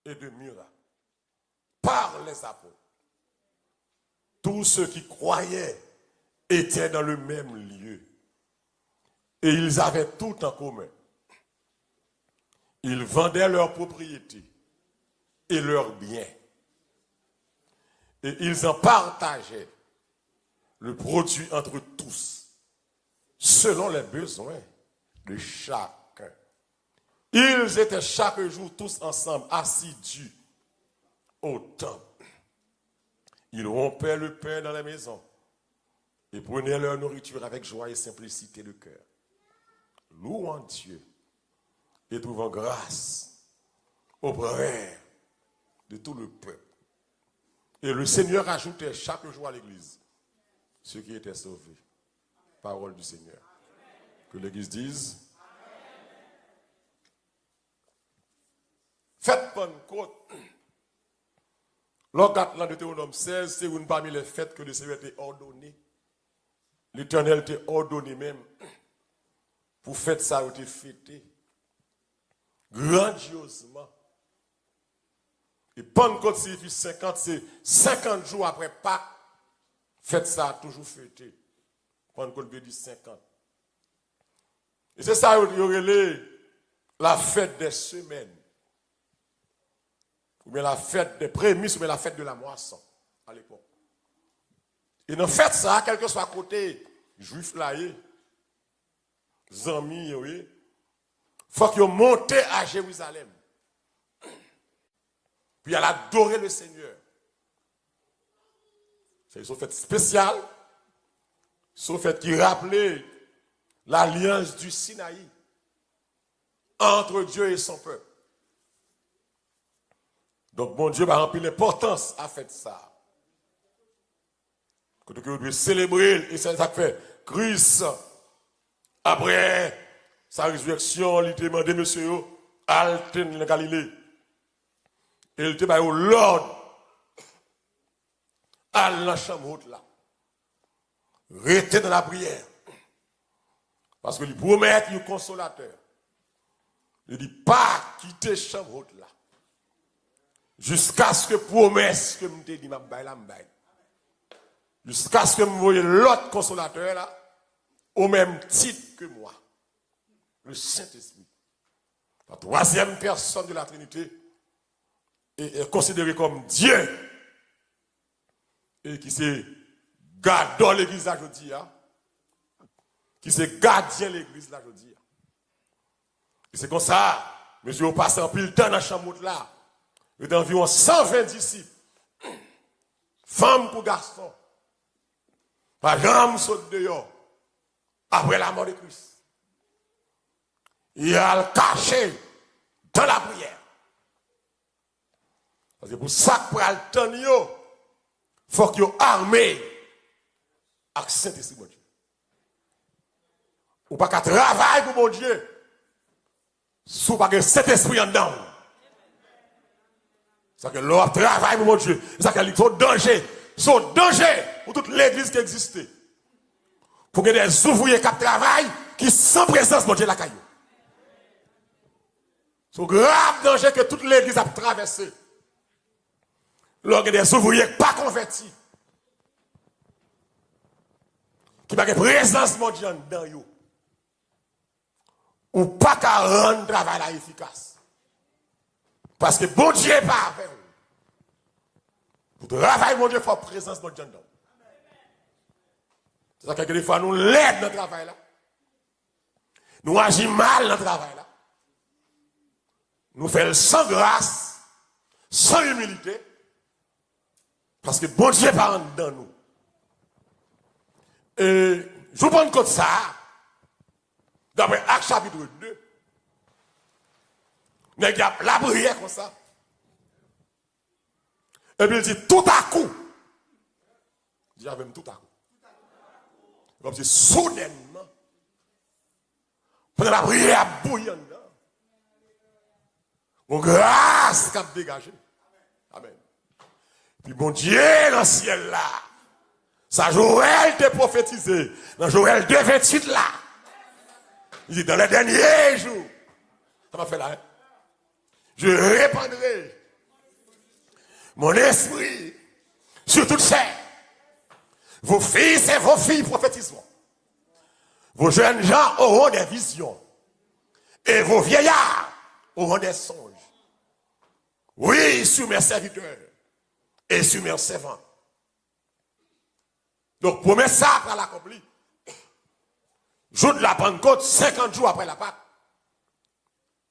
et de Myra par les apôtres. Tous ceux qui croyaient étaient dans le même lieu. Et ils avaient tout en commun. Ils vendaient leurs propriétés et leurs biens. Et ils en partageaient le produit entre tous, selon les besoins de chacun. Ils étaient chaque jour tous ensemble, assidus au temple. Ils rompaient le pain dans la maison et prenaient leur nourriture avec joie et simplicité de cœur, louant Dieu et trouvant grâce auprès de tout le peuple. Et le Seigneur ajoutait chaque jour à l'église ceux qui étaient sauvés. Parole du Seigneur. Que l'église dise: faites Pentecôte. L'orgate dans Deutéronome 16, c'est une parmi les fêtes que le Seigneur t'a ordonné. L'Éternel t'a ordonné même pour fête ça, vous t'ai fêté grandiosement. Et Pentecôte signifie 50, c'est 50 jours après Pâques. Fête ça, toujours fêté. Pentecôte veut dire 50. Et c'est ça, il y aurait la fête des semaines. Ou bien la fête des prémices, ou bien la fête de la moisson, à l'époque. Et dans fête ça, quel que soit côté juif là, zami, oui, faut qu'ils montent à Jérusalem. Puis elle adorer le Seigneur. C'est une fête spéciale. C'est une fête qui rappelait l'alliance du Sinaï entre Dieu et son peuple. Donc, bon Dieu va remplir l'importance à faire ça. Quand vous devez célébrer, et c'est ça que fait Christ, après sa résurrection, il a demandé, monsieur, à la Galilée. Et il était au Lord, à la chambre haute là. Restez dans la prière. Parce que il promet un consolateur. Il dit, pas quitter la chambre haute là. Jusqu'à ce que promesse que je t'ai dit, jusqu'à ce que je voie l'autre consolateur là, au même titre que moi, le Saint-Esprit. La troisième personne de la Trinité est considérée comme Dieu et qui s'est gardé l'église là aujourd'hui, qui s'est gardien l'église là aujourd'hui. Et c'est comme ça, monsieur, on passe en pile temps dans la chambre là. Il y a environ 120 disciples, femmes pour garçons, par exemple, saute dehors, après la mort de Christ. Il a le caché dans la prière. Parce que pour ça, pour le temps, il faut qu'il y ait armé avec Saint-Esprit, mon Dieu. Ou pas qu'à travailler pour mon Dieu, sous pas que Saint-Esprit en dedans. C'est que l'on travaille pour mon Dieu. C'est qu'il y a un danger. C'est un danger pour toute l'église qui existe. Pour que des ouvriers qui travaillent, qui sans présence, mon Dieu, la caillou. C'est un grave danger que toute l'église a traversé. Lorsque des ouvriers pas convertis, qui n'ont pas de présence, mon Dieu, dans eux. Ou pas qu'à rendre le travail là efficace. Parce que bon Dieu n'est pas avec vous. Pour travailler, mon Dieu, il faut présence de Dieu dedans. C'est ça que des fois nous l'aidons dans le travail là. Nous agissons mal dans le travail là. Nous faisons sans grâce, sans humilité. Parce que bon Dieu n'est pas dans nous. Et je vous prends compte ça. D'après Actes chapitre 2. Mais il y a la prière comme ça. Et puis il dit tout à coup. Il dit avec tout à coup. Comme si soudainement. Pendant la prière bouillante. Mon grâce qui a dégagé. Amen. Puis bon Dieu dans le ciel là. Ça Joël t'a prophétisé. Dans Joël 2, 28 là. Il dit dans les derniers jours. Ça m'a fait là. Hein? Je répandrai mon esprit sur toute chair. Vos fils et vos filles prophétiseront. Vos jeunes gens auront des visions. Et vos vieillards auront des songes. Oui, sur mes serviteurs et sur mes servants. Donc, promesse ça par l'accompli. Jour de la Pentecôte, 50 jours après la Pâque,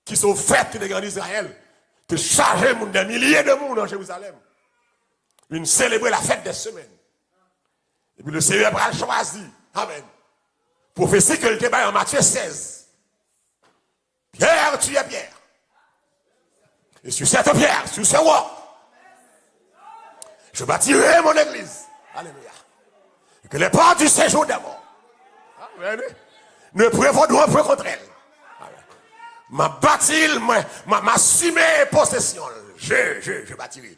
qui sont fêtes des grands d'Israël, de charger des milliers de monde en Jérusalem. Une célébrer la fête des semaines. Et puis le Seigneur a choisi. Amen. Prophétie que le débat en Matthieu 16. Pierre, tu es Pierre. Et sur cette pierre, sur ce roc, je bâtirai mon église. Alléluia. Et que les portes du séjour des morts ne prévaudront point contre elle. Ma bâti, m'assumer possession. Je bâtirai.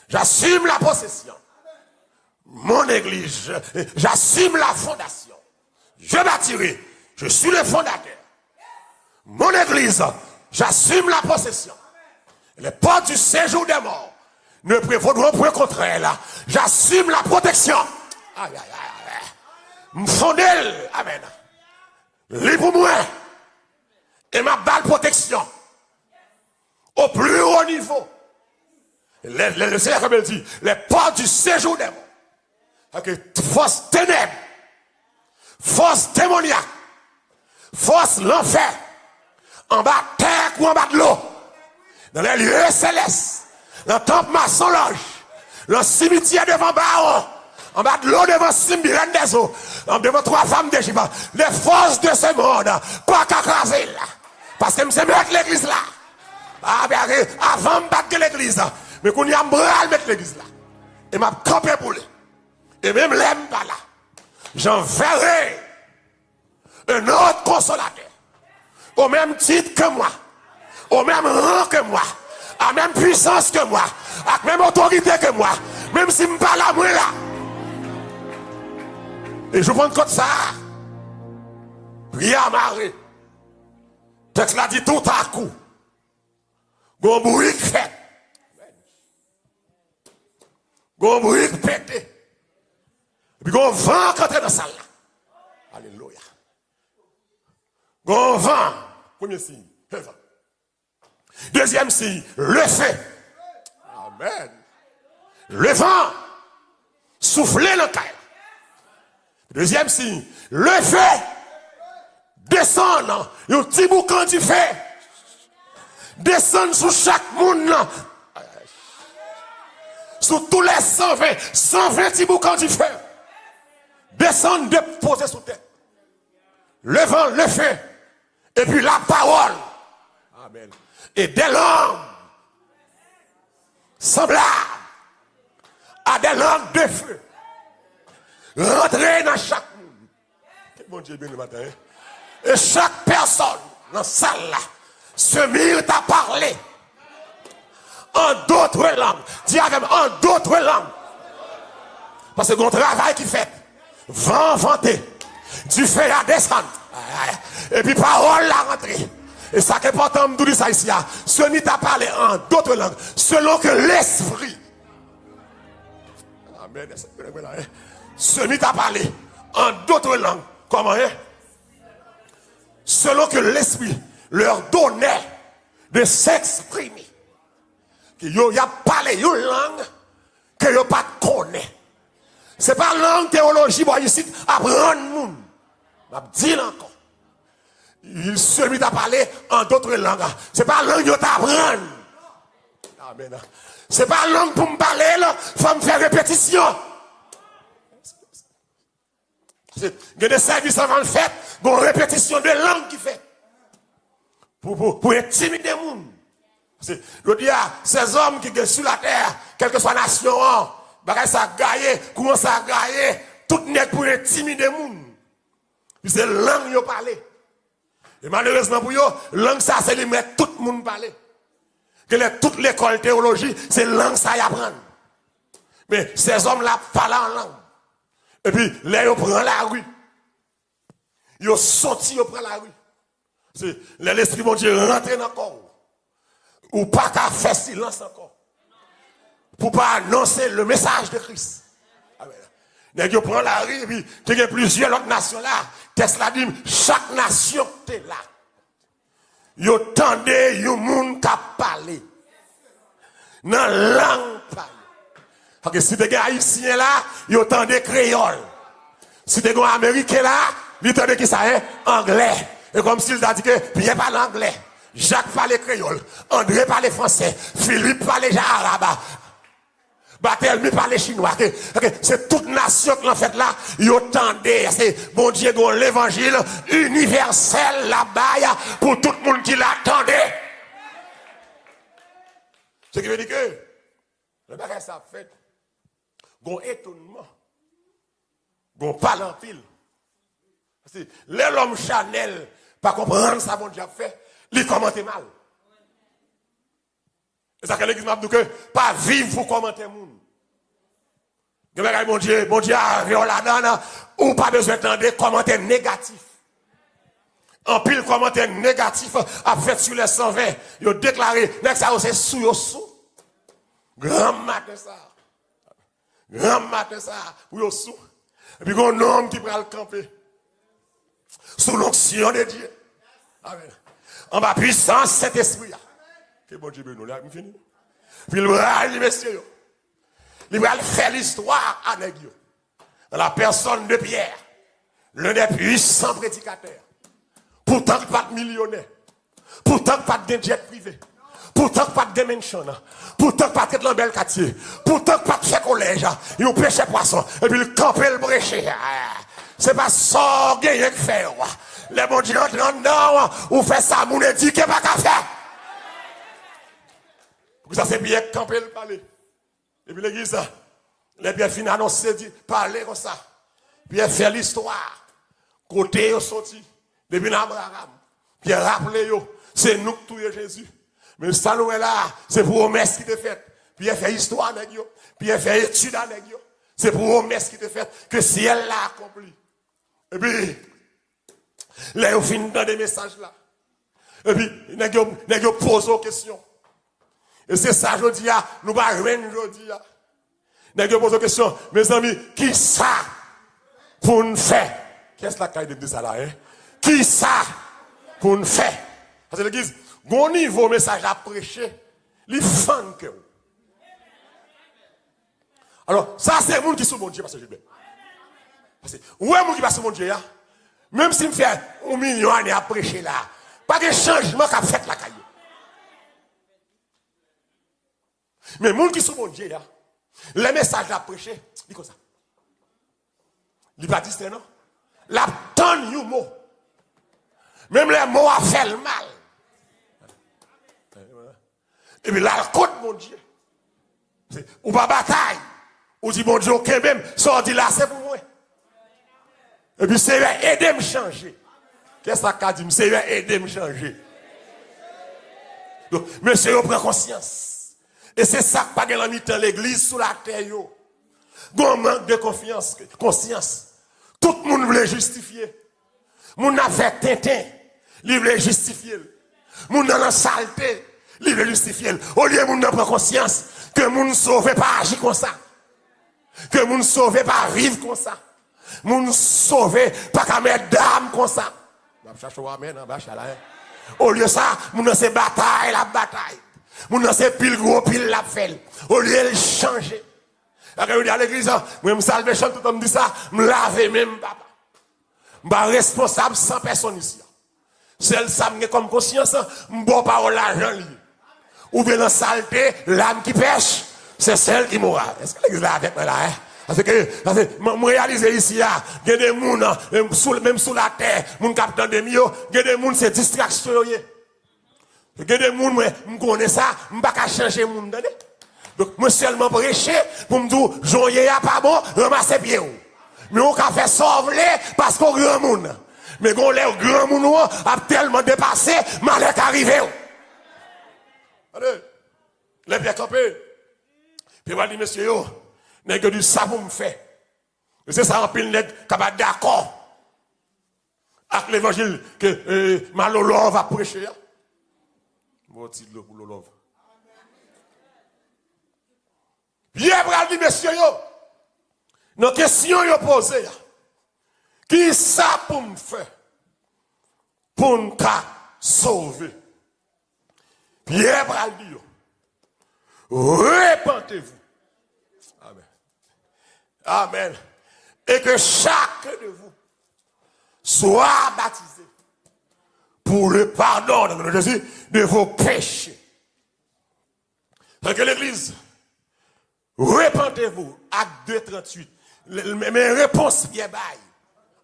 J'assume la possession. Mon église, j'assume la fondation. Je bâtirai. Je suis le fondateur. Mon église, j'assume la possession. Les portes du séjour des morts ne prévaudront point contre elle. J'assume la protection. Aïe, aïe, aïe. M'fondel. Amen. Libre moi. Et ma balle protection. Au plus haut niveau. Le Seigneur, comme il dit, les portes du séjour des morts. Avec force ténèbres, force démoniaque, force l'enfer, en bas de terre ou en bas de l'eau, dans les lieux célestes, dans le temple maçon loge, dans le cimetière devant Baron, en bas de l'eau devant Simbirène des eaux, devant trois femmes d'Égypte, les forces de ce monde, pas qu'à craser là. Parce que je me mettre l'église là. Avant de battre l'église, mais qu'on y a bral mettre l'église là. Et m'a campé pour lui. Et même l'aime pas là. J'enverrai un autre consolateur. Au même titre que moi. Au même rang que moi. À même puissance que moi. À même autorité que moi. Même si je ne parle pas moi là. Et je prends compte ça. Rien à marrer. Texte l'a dit tout à coup. Gon bruit fait. Gon bruit pété. Et puis gon vent quand dans la salle là. Alléluia. Gon vent. Premier signe, le vent. Deuxième signe, le feu. Amen. Le vent. Souffler le caille. Deuxième signe, le feu. Descendre. Un petit boucan du feu. Descendre sur chaque monde. Sur tous les 120 petits boucans du feu. Descendre, déposer sous terre. Le vent, le feu. Et puis la parole. Amen. Et des langues semblables à des langues de feu. Rentrer dans chaque monde. Quel bon Dieu bien le matin. Et chaque personne dans la salle là se mit à parler en d'autres langues. Dis avec moi, en d'autres langues. Parce que mon travail qui fait, vent vanter, du feu à descendre. Et puis parole la rentrée. Et ça qui est important, je dis ça ici, se mit à parler en d'autres langues, selon que l'esprit. Amen. Se mit à parler en d'autres langues. Comment hein? Selon que l'esprit leur donnait de s'exprimer. Il y a parlé une langue que vous pas connaît. Ce n'est pas langue théologie, bon, ici, apprendre monde. Je dis encore. Il se mit à parler en d'autres langues. Ce n'est pas langue que t'apprendre. Amen. Ce n'est pas langue pour me parler, là. Il faut me faire répétition. Il y a des services avant le fait, il y a une répétition de langue qui fait. Pour intimider les gens. Je dis à ces hommes qui sont sur la terre, quelle que soit la nation, ça a gagné, comment ça a gagné, tout n'est pour intimider les gens. C'est la langue qu'ils parlent. Et malheureusement pour eux, la langue ça, c'est les mettre tout le monde parler. Que toute l'école théologie, c'est la langue ça y apprendre. Mais ces hommes-là parlent en langue. Et puis, là, ils prennent la rue. Ils sont sortis, ils prennent la rue. C'est l'esprit de Dieu rentre dans le corps. Ou pas qu'à faire silence encore. pour pas annoncer le message de Christ. Nèg prend la rue et puis il y a plusieurs autres nations là. Qu'est-ce que dit chaque nation est là. Yo tendez yon moun ka parler. Dans langue parler. Parce que si des haïtiens là, yo tendez créole. Si des américains là, ils tendez qui ça hein anglais. Et comme s'il a dit que Pierre parle anglais, Jacques parle créole, André parle français, Philippe parle arabe. Barthélemy parle chinois. C'est toute nation qui en fait là, ils tendez, c'est bon Dieu l'évangile universel là-bas pour tout le monde qui l'attendait. Ce qui veut dire que le bagage ça fait gon étonnement. Gon parle en pile. Parce que l'homme Chanel pas comprendre ça bon Dieu a fait, il commente mal. C'est ça que l'église m'a dit que pas vivre pour commenter moun. Bon Dieu arrive là-dedans, ou pas besoin d'entendre commentaires négatifs. En pile commentaire négatif a fait sur les 120. Ils ont déclaré, ça c'est sous. Grand matin ça. Grand matin ça. Pour yo sous. Et puis il y a un homme qui va le camper. Sous l'onction de Dieu. Amen. En bas puissance cet esprit là. Que bon Dieu nous là, fini. Puis il va dire messieurs. Il va faire l'histoire à Négio. La personne de Pierre, l'un des puissants prédicateurs. Pourtant pas de millionnaire. Pourtant pas de jet privé. Pourtant pas de dimension. Pourtant pas de bel quartier. Pourtant pas de collège. Il pêche poisson. Et puis il campe le bréché. C'est pas ça qu'il y a que faire. Les bons dieux rentrent dedans. Ou fait ça, mon dit qu'il n'y a pas qu'à faire. Pour ça, c'est bien camper le palais. Et puis l'église, les bien finis annoncer, parler comme ça. Puis elle fait l'histoire. Côté yo sorti. Depuis l'Abraham. Puis elle rappelé yo. C'est nous qui tuons Jésus. Mais ça nous est là. C'est pour promesse qui te fait. Puis elle fait histoire avec yo. Puis elle fait étude avec yo. C'est pour promesse qui te fait. Que si elle l'a accompli. Et puis, là, yo finit dans des messages là. Et puis, nous pose aux questions. Et c'est ça, je dis, nous ne pouvons rien, je dis. Nous posons une question, mes amis, qui ça pour nous faire? Qu'est-ce que la de ça là, hein? Qui ça pour nous faire? Parce que l'église, bon niveau message à prêcher, il fan que. Alors, ça, c'est le monde qui est sous mon Dieu, parce que je dis. Parce que, où est le monde qui va sous mon Dieu, même si je fais 1 million d'années à prêcher là, pas de changement qu'a fait la caille. Mais les gens qui sont mon Dieu, les messages à prêcher, dit comme ça. Il va dire non. La tonne you mot. Même les mots a fait le mal. Et puis là, le côte mon Dieu. Ou pas bataille. Ou dit mon Dieu, ok, même, ça dit là, c'est pour moi. Et puis c'est aider me changer. Qu'est-ce que ça dit? C'est aider me changer. Donc, monsieur, prend conscience. Et c'est ça que pas de mi-temps l'église sous la terre. Gon manque de confiance, conscience. Tout le monde voulait justifier. Moun a fait tintin, il voulait justifier. Moun dans la saleté, il voulait justifier. Au lieu moun n'a prend conscience que moun sauvé pas agir comme ça. Que moun sauvé pas vivre comme ça. Moun sauvé pas qu'à mettre d'âme comme ça. Au lieu de ça, moun dans ces batailles, la bataille. Moun nan se pile gros pile la fait. Au lieu de changer. Quand on dit à l'église, moi me salve chante tout homme dit ça, me laver même papa. M'pa responsable sans personne ici. Celle ça me comme conscience, m'bo parole l'argent lié. Ou bien dans saleté, l'âme qui pêche, c'est celle qui mourra. Est-ce que l'église là avec moi là hein? Parce que moi réaliser ici là, il y a des gens même sous la terre, moun captant des mieux, il y a des gens c'est distraction. Il y a des gens qui connaissent ça, je ne peux pas changer le monde. Donc, moi seulement prêcher pour me dire, Jean-Yé a pas bon, ramasser pied. Mais on a fait sauver parce qu'on grand monde. Mais quand les grand monde a tellement dépassé, malheur arrivé. Allez, les pieds campés. Puis on va dire, monsieur, n'est que du ça pour me faire. C'est ça en pile net, qui va d'accord avec l'évangile que Malolo va prêcher. Bon titre pour le love. Pierre pral dit, messieurs, nos questions yo posées, qui ça pour me faire? Pour nous sauver. Pierre pral dit, repentez-vous. Amen. Amen. Et que chacun de vous soit baptisé pour le pardon dans le nom de Jésus de vos péchés. Donc l'église, repentez-vous. Acte 2, 38. Mes réponses bien bail.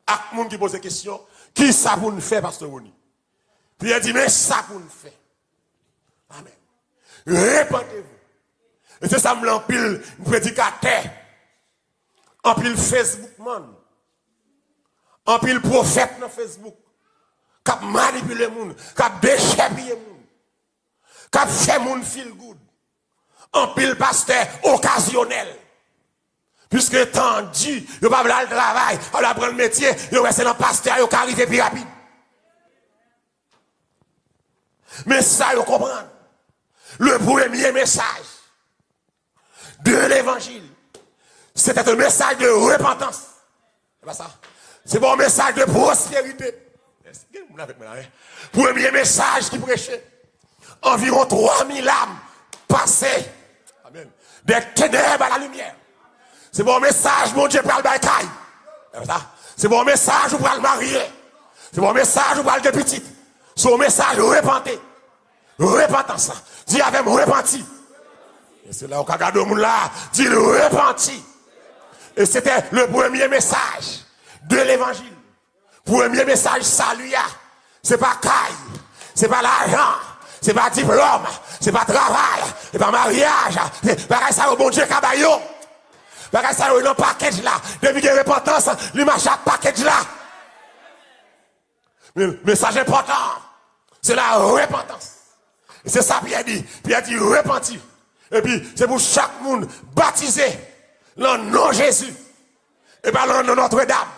À monde qui pose des questions, qui ça pour nous faire, pasteur Roni? Puis il dit, mais ça pour nous faire. Amen. Repentez-vous. Et c'est ça me l'empile, prédicateur. En pile Facebook, man. En pile prophète dans Facebook. Qui a manipulé les gens, qui a déchiré les gens, qui a fait les gens feel good. En pile pasteur occasionnel. Puisque tant dit, il n'y a pas le travail, on va prendre le métier, il va rester dans le pasteur, il va arriver plus rapide. Mais ça, vous comprenez. Le premier message de l'évangile, c'était un message de repentance. C'est pas ça. C'est pas un message de prospérité. Premier message qui prêchait. Environ 3000 âmes passées. Amen. Des ténèbres à la lumière. C'est bon message, mon Dieu, pour le baïkaï. C'est bon message pour le marier. C'est bon message pour le petit. C'est un message repentez. Repentance. Dis avec moi, repenti. Et c'est là où regarde le monde là, dit le repenti. Et c'était le premier message de l'évangile. Premier message, salut. C'est pas caille, c'est pas l'argent, c'est pas diplôme, c'est pas travail, c'est pas mariage. C'est pareil ça au bon Dieu cabayo. Pareil ça au package là. Depuis qu'il y a repentance, il m'a chaque package là. Mais le message important, c'est la repentance. Et c'est ça Pierre dit. Pierre dit repenti. Et puis c'est pour chaque monde baptisé dans le nom de Jésus. Et pas dans le nom de Notre-Dame.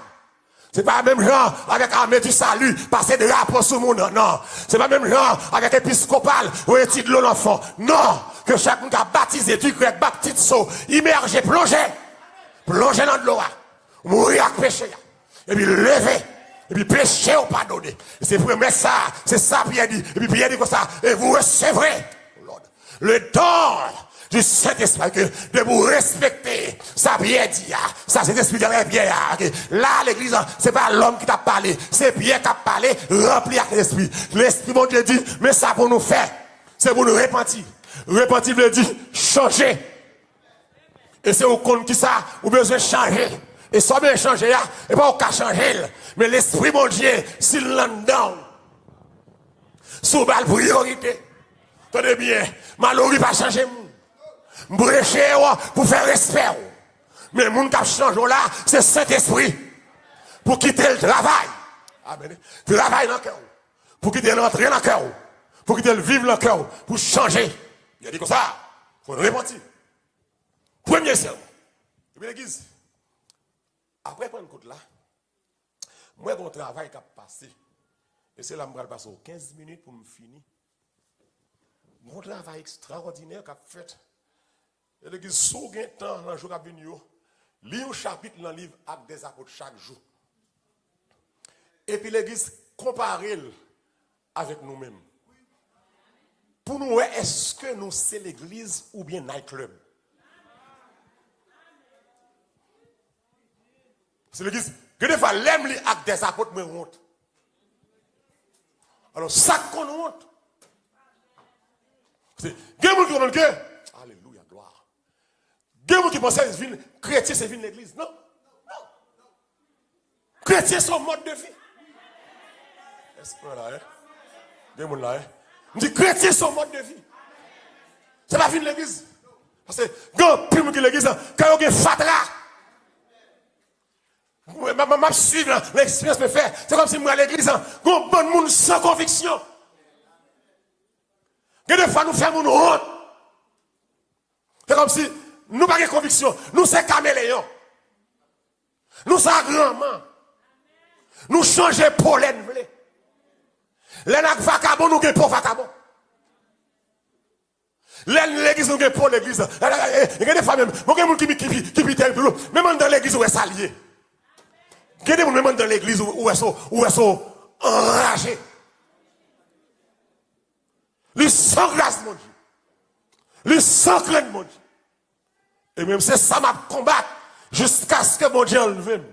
C'est pas le même genre avec l'armée du salut, passer de rapport sur le monde. Non. C'est pas le même genre avec épiscopal ou étude de l'enfant. Non. Que chaque monde a baptisé du grec, baptizo, immergé, plongé dans de l'eau. Mourir avec péché. Et puis lever. Et puis péché ou pardonner. C'est premier ça. C'est ça Pierre dit. Et puis Pierre dit comme ça. Et vous recevrez le don du Saint-Esprit, de vous respecter. Ça Pierre dit, ça c'est l'esprit de Pierre. Là, l'église, c'est pas l'homme qui t'a parlé, c'est Pierre qui a parlé, rempli avec l'esprit. L'esprit, mon Dieu dit, mais ça pour nous faire, c'est pour nous repentir. Repentir veut dire changer. Et c'est au compte qui ça, vous besoin de changer. Et ça bien changer, et pas au cas changer. Mais l'esprit, mon Dieu, s'il l'en donne, sous la priorité. Tenez bien, malheureux pas changer. Brécher pour faire respect. Mais le monde qui a changé là, c'est Saint-Esprit. Pour quitter le travail. Amen. Travail dans le cœur. Pour quitter l'entrée dans le cœur. Pour quitter le vivre dans le cœur. Pour changer. Il a dit comme ça. Il faut repentir. Premier serment. Et puis l'église. Après prendre compte là, moi, mon travail qui a passé. Et c'est là que je vais passer 15 minutes pour me finir. Mon travail extraordinaire qu'a fait. Et l'église, sous un temps, dans le jour à venir, lit un chapitre dans le livre Actes des Apôtres chaque jour. Et puis l'église, compare-le avec nous-mêmes. Pour nous, est-ce que nous, c'est l'église ou bien nightclub? C'est l'église. Que des fois, l'aime les Actes des Apôtres, me honte. Alors, ça qu'on honte. C'est quelqu'un qui comprend que, alléluia, gloire. Quelqu'un qui pense que chrétien, c'est vivre l'église. Non. Non. Chrétien, c'est son mode de vie. Est-ce que là, hein? Quelqu'un là, hein? On dit chrétien, c'est son mode de vie. C'est pas vivre l'église. Parce que, quand on prime l'église, quand on a fatra, je suis l'expérience me fait. C'est comme si moi à l'église, on bon monde sans conviction. Que des fois nous faisons une honte. C'est comme si nous n'avons pas de conviction. Nous sommes caméléons. Nous sommes grand-mans. Nous changeons pollen. Les vacabons, nous sommes pas vacabons. L'église, nous avons pour l'église. Il y a des femmes, même qui pitent, même dans l'église où est s'allier. Il y a des gens même dans l'église où est enragés. Les sans grâce, mon Dieu. Les sans crainte, mon Dieu. Et même c'est ça m'a combattre jusqu'à ce que mon Dieu enlève.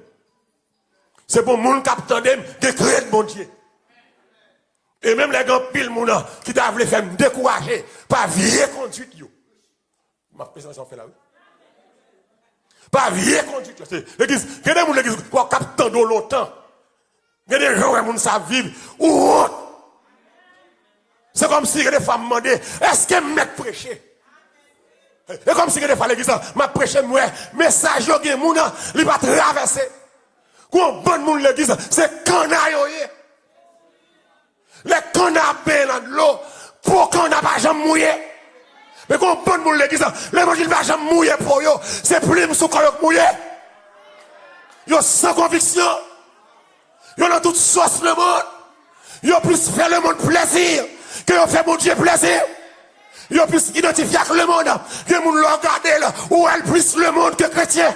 C'est pour mon capitaine de créer mon Dieu. Et même les grands piles qui t'a voulu faire me décourager par vieille conduite. Ma présentation fait là. Par vieille conduite. L'église, il y a des gens l'église qui captent de longtemps. Il y a des gens qui savent vivre ou autre. C'est comme si les femmes me demandaient, est-ce que je prêcher? Et comme si les femmes l'église m'a prêché, message, il ne va pas traverser. Quand bon monde l'église, c'est canaille. Les canapés dans l'eau, pour qu'on n'a pas jamais mouillé. Mais quand bon monde l'église, l'évangile ne va jamais mouiller pour eux. C'est plus sous quand mouillé. Ils sans conviction. Ils ont toute sauce le monde. Ils ont plus fait le monde plaisir que ils ont fait mon Dieu plaisir. Ils ont plus identifié avec le monde que les gens l'ont regardé là, ou elle plus le monde que chrétien.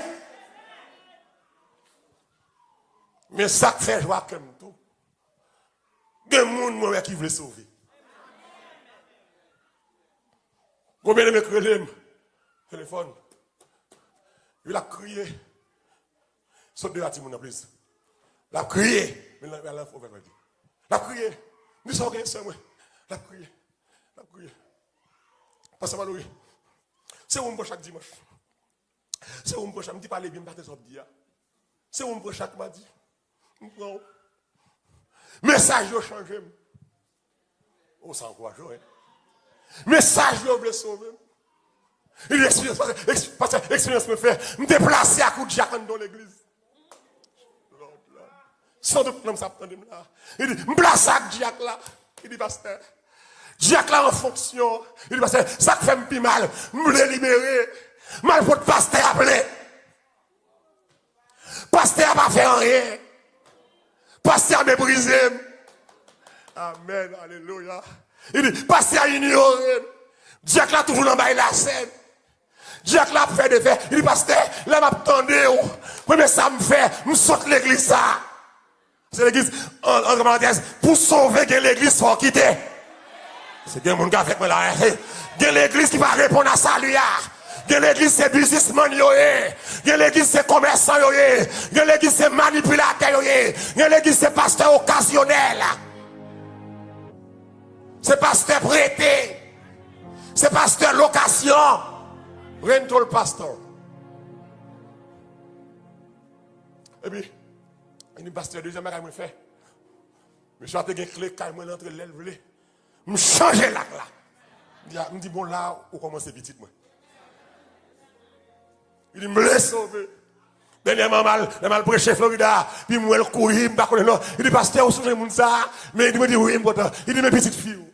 Mais ça fait joie comme tout. Des gens qui veulent sauver. Combien de mecs relèvent téléphone? Il a crié. Saute de la team, mon plus. Il a crié. Mais il a crié. Nous sommes rien, c'est moi. Il a crié. Il a crié. Parce que Maloui, c'est où me chaque dimanche. C'est où me chaque, je me dis pas les bien, je me dis c'est où me chaque m'a dit. Message a changé. On s'encourage, hein. Message je veux sauver. Il expérience me fait me déplacer à coup de Jacques dans l'église. Sans doute, nous sommes là. Il dit, me place à Jacques là. Il dit, pasteur, Jacques là en fonction. Il dit, pasteur, ça fait me plus mal. Me libérer. Mal pour le pasteur appeler. Pasteur n'a pas fait rien. Pasteur m'a brisé. Amen, alléluia. Il dit, pasteur ignoré. Jacques là toujours dans la scène. Jacques là fait des faits. Il dit, pasteur, là m'a attendu. Mais ça me fait, me saute l'église ça. C'est l'église, en parenthèse, pour sauver que l'église soit quittée. C'est bien mon gars avec moi là. Que l'église qui va répondre à ça, lui. Que l'église c'est businessman, que l'église c'est commerçant, que l'église c'est manipulateur, que l'église c'est pasteur occasionnel. C'est pasteur prêté. C'est pasteur location. Rental pasteur. Et puis, il dit, pasteur, deuxième bagage, je fais. Je suis allé clé, quand je l'entre l'aile, je change là. Je me dis, bon, là, où commence petit, moi. Il dit, me laisse sauver. Dernièrement, mal prêché Florida, puis moi, le courir, je ne sais pas non. Il dit, pasteur, où sont ça? Mais il me dit, oui, important. Il dit, mes petites filles.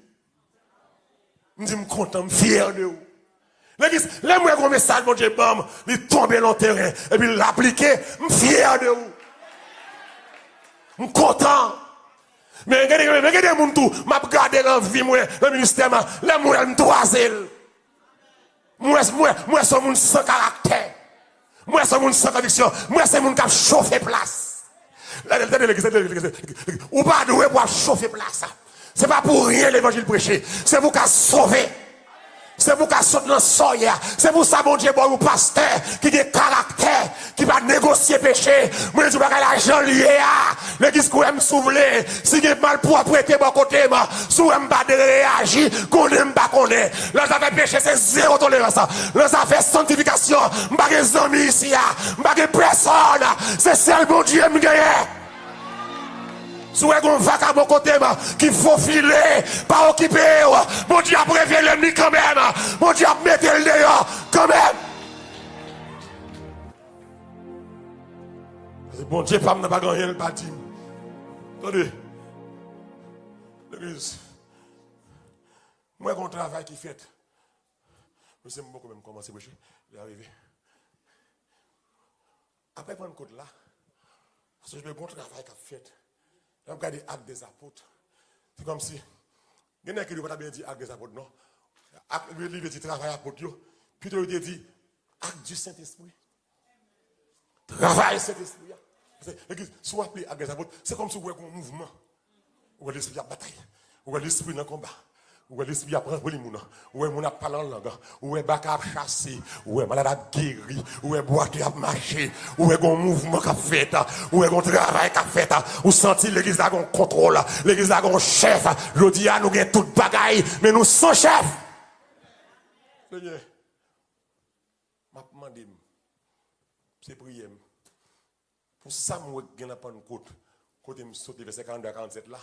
Je me dis, je suis content, je suis fier de vous. L'église, les moi, un message, mon Dieu, bam, il tombe dans le terrain, et puis l'appliquer, je suis fier de vous. Je suis content. Mais il y a des gens qui m'ont gardé dans la vie, le ministère, les gens qui m'ont moi, je suis un sans caractère. Moi, je suis un sans conviction. Moi, c'est un qui a chauffé place. Ou pas doué pour chauffer place. Ce n'est pas pour rien l'évangile prêché. C'est pour qu'à sauver. C'est pour qu'à sauter dans le soya. C'est pour ça, mon Dieu, bon, pasteur, qui a caractère, qui va négocier péché. Moi, je dis pas l'argent lié à l'église qu'on aime souffler. Si il y a mal pour prêter mon côté, si on aime pas de réagir, qu'on aime pas qu'on est. Là, ça fait péché, c'est zéro tolérance. Là, ça fait sanctification. Je n'ai pas de amis ici, je n'ai pas de personne. C'est seul, mon Dieu, me gagne. Si vous avez un vagabond côté, qu'il faut filer, pas occuper, mon Dieu a prévenu l'ennemi quand même, mon Dieu a mis le dehors quand même. Bon Dieu, pas n'a pas gagné le bâti. Attendez, l'église, moi j'ai un travail qui fait. Je sais beaucoup même comment c'est prêcher, il est arrivé. Après prendre côte là, parce que je vais un travail qui fait. Je regarde les actes des apôtres. C'est comme si, il y en a qui ne veut pas bien dire actes des apôtres, non. Le livre dit travail apôtre, puis il dit acte du Saint-Esprit. Travail Saint-Esprit. Soit appelé acte des apôtres, c'est comme si vous avez un mouvement. Où l'esprit a bataille, où l'esprit dans le combat, où l'esprit a pris les gens, où les gens a parlé en langue, où les bacs a chassé, où les malades a guéri, où les boîtes a marché, où les un mouvement qui a fait, où les un travail qui a fait, où senti l'église a un contrôle, l'église a un chef. Je dis à nous avons toute bagaille, mais nous sommes chef. Seigneur, je demande, c'est prier. Pour ça, moi, je n'ai pas une côte, côté me sauter verset 42 à 47 là.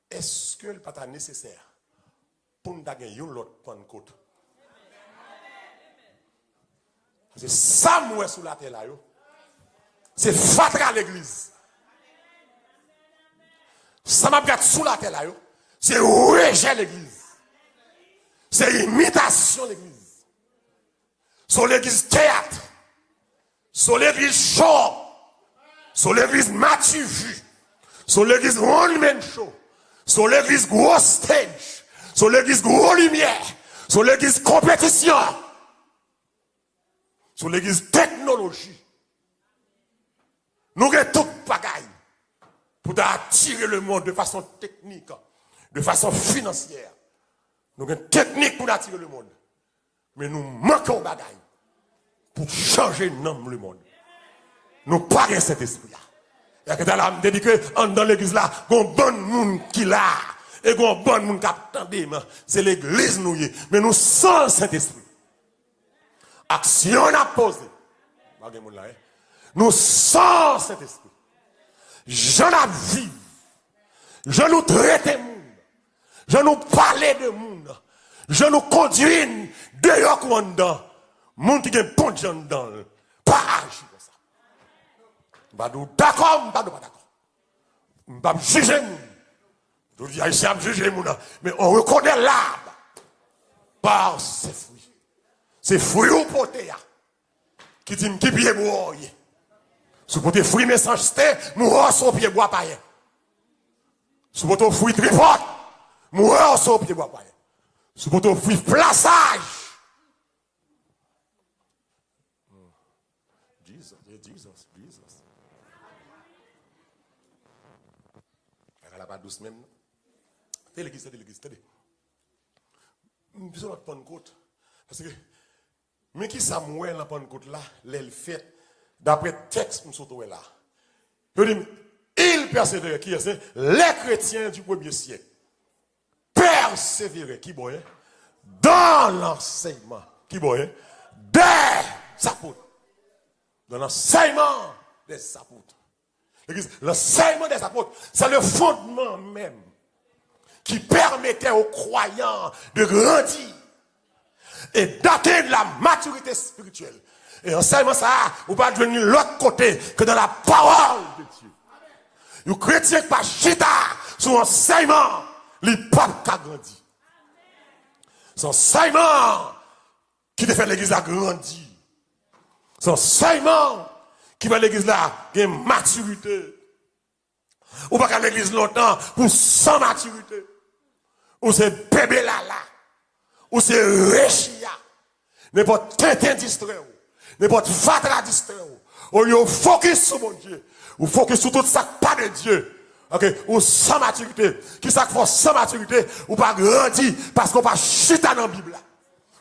Est-ce que le pas nécessaire pour nous gagner une autre Pentecôte? C'est ça moi sur la terre là. C'est fatra l'église. Ça m'a gâté sous la terre là. C'est rejet l'église. C'est imitation l'église. Sur l'église théâtre. Sur l'église show. Sur l'église mature. Sur l'église one man show. Sur l'église gros stage, sur l'église gros lumière, sur l'église compétition, sur l'église technologie. Nous avons toute bagaille pour attirer le monde de façon technique, de façon financière. Nous avons une technique pour attirer le monde. Mais nous manquons de bagaille pour changer le monde. Nous pas cet esprit-là. Et que dans la dit que dans l'église là, il y a un bon monde qui l'a. Et il y a un bon monde qui attend. C'est l'église nous. Mais nous sommes Saint-Esprit. Action a posé. Nous sommes Saint-Esprit. Je la vive. Je nous traite de monde. Je nous parle de monde. Je nous conduis dehors ou en dedans. Monde qui a un bon gens dedans. Pas agir. D'accord, pas d'accord. Je ne vais pas juger. Je dis, je vais juger. Mais on reconnaît l'arbre par ses fruits. C'est fruits au poté. Qui dit, qui pied bois. Si vous avez fruits méchanceté, nous sommes pied bois païen. Si vous avez fruits tripote, nous sommes pied bois païen. Si vous avez fruits plaçage. Jesus. Pas douce même. C'est l'église. Nous besoin de Pentecôte. Parce que, mais qui Samuel dans Pentecôte là, l'elle fait, d'après le texte, nous sommes là. Il persévérait, qui est les chrétiens du premier siècle. Persévérer, qui boit, dans l'enseignement, qui boit, des apôtres. Dans l'enseignement des apôtres. L'enseignement des apôtres, c'est le fondement même qui permettait aux croyants de grandir et d'atteindre la maturité spirituelle. Et l'enseignement, ça, vous ne pouvez pas venir de l'autre côté que dans la parole de Dieu. Les chrétiens qui pas chita sur l'enseignement, les papes qui ont grandi. C'est l'enseignement qui te fait l'église à grandir. C'est l'enseignement qui va l'église là, qui a une maturité. Ou pas qu'à l'église longtemps, pour sans maturité. Ou c'est bébé là, ou c'est réchia. N'importe Tintin distrait, n'importe Fatra distrait. Ou lieu focus sur mon Dieu. Ou focus sur tout ça, pas de Dieu. Ok, ou sans maturité. Qui ça fait sans maturité, ou pas grandi, parce qu'on pas chita dans la Bible là.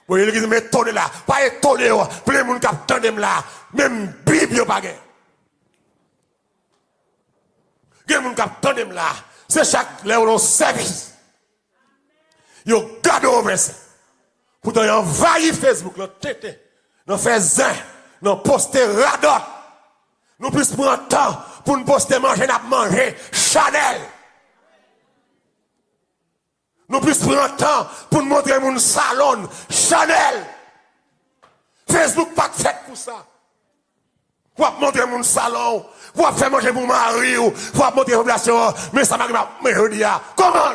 Vous voyez l'église m'étonne là, pas étonné, plein de monde qui attendent là, même Bible pas gain. Il y a des gens qui attendent là, c'est chaque l'euro service. Ils gardent au verset. Pourtant, ils envahissent Facebook, ils tété, ils font zin, ils postent radot. Nous plus prendre temps pour nous poster manger, nous manger Chanel. Nous plus prendre temps pour nous montrer mon salon Chanel. Facebook pas fait pour ça. Pour montrer mon salon, pour faire manger pour mari, pour montrer la population, mais ça m'a dit, comment?